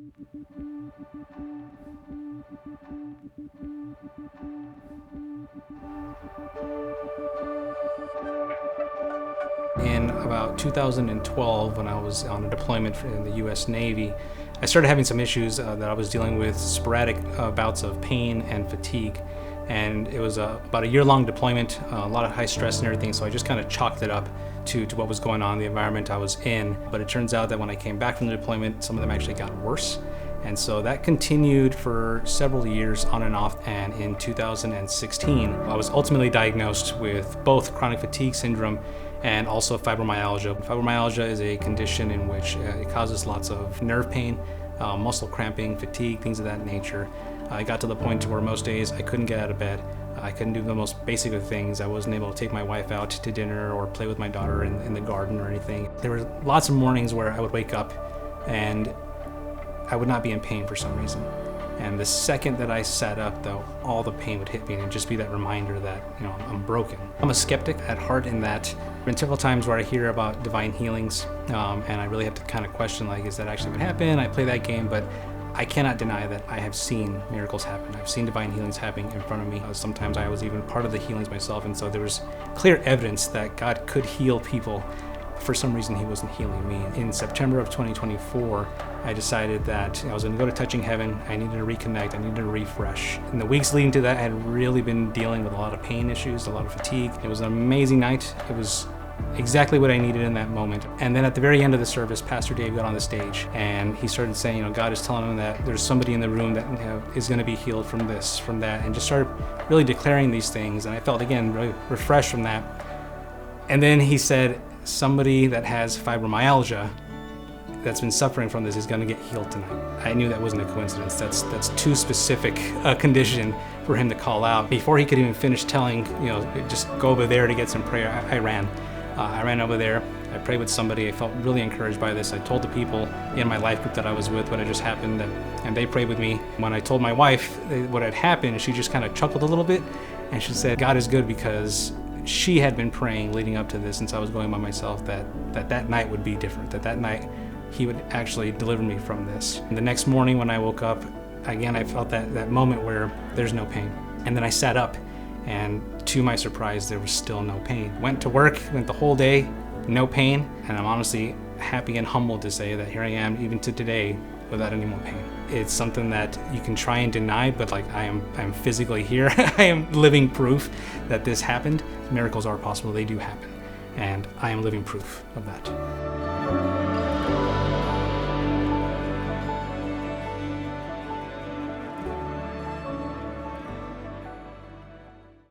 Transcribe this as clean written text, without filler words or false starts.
In about 2012, when I was on a deployment in the U.S. Navy, I started having some issues that I was dealing with, sporadic bouts of pain and fatigue. And it was about a year-long deployment, a lot of high stress and everything, so I just kind of chalked it up to what was going on, the environment I was in. But it turns out that when I came back from the deployment, some of them actually got worse. And so that continued for several years on and off. And in 2016, I was ultimately diagnosed with both chronic fatigue syndrome and also fibromyalgia. Fibromyalgia is a condition in which it causes lots of nerve pain, muscle cramping, fatigue, things of that nature. I got to the point to where most days I couldn't get out of bed. I couldn't do the most basic of things. I wasn't able to take my wife out to dinner or play with my daughter in the garden or anything. There were lots of mornings where I would wake up and I would not be in pain for some reason. And the second that I sat up, though, all the pain would hit me and just be that reminder that, I'm broken. I'm a skeptic at heart in that there have been several times where I hear about divine healings, and I really have to kind of question, is that actually what happened? I play that game, but I cannot deny that I have seen miracles happen. I've seen divine healings happening in front of me. Sometimes I was even part of the healings myself, and so there was clear evidence that God could heal people. For some reason, he wasn't healing me. In September of 2024, I decided that I was going to go to Touching Heaven. I needed to reconnect. I needed to refresh. In the weeks leading to that, I had really been dealing with a lot of pain issues, a lot of fatigue. It was an amazing night. It was exactly what I needed in that moment. And then at the very end of the service, Pastor Dave got on the stage and he started saying, God is telling him that there's somebody in the room that is going to be healed from this, from that, and just started really declaring these things. And I felt, again, really refreshed from that. And then he said, somebody that has fibromyalgia that's been suffering from this is going to get healed tonight. I knew that wasn't a coincidence. That's too specific a condition for him to call out. Before he could even finish telling, just go over there to get some prayer, I ran. I ran over there. I prayed with somebody. I felt really encouraged by this. I told the people in my life group that I was with what had just happened, and they prayed with me. When I told my wife what had happened, she just kind of chuckled a little bit, and she said, God is good, because she had been praying leading up to this since I was going by myself that night would be different, that night he would actually deliver me from this. And the next morning when I woke up, again, I felt that moment where there's no pain. And then I sat up, and to my surprise, there was still no pain. Went to work, went the whole day, no pain, and I'm honestly happy and humbled to say that here I am, even to today, without any more pain. It's something that you can try and deny, but I'm physically here. I am living proof that this happened. Miracles are possible, they do happen. And I am living proof of that.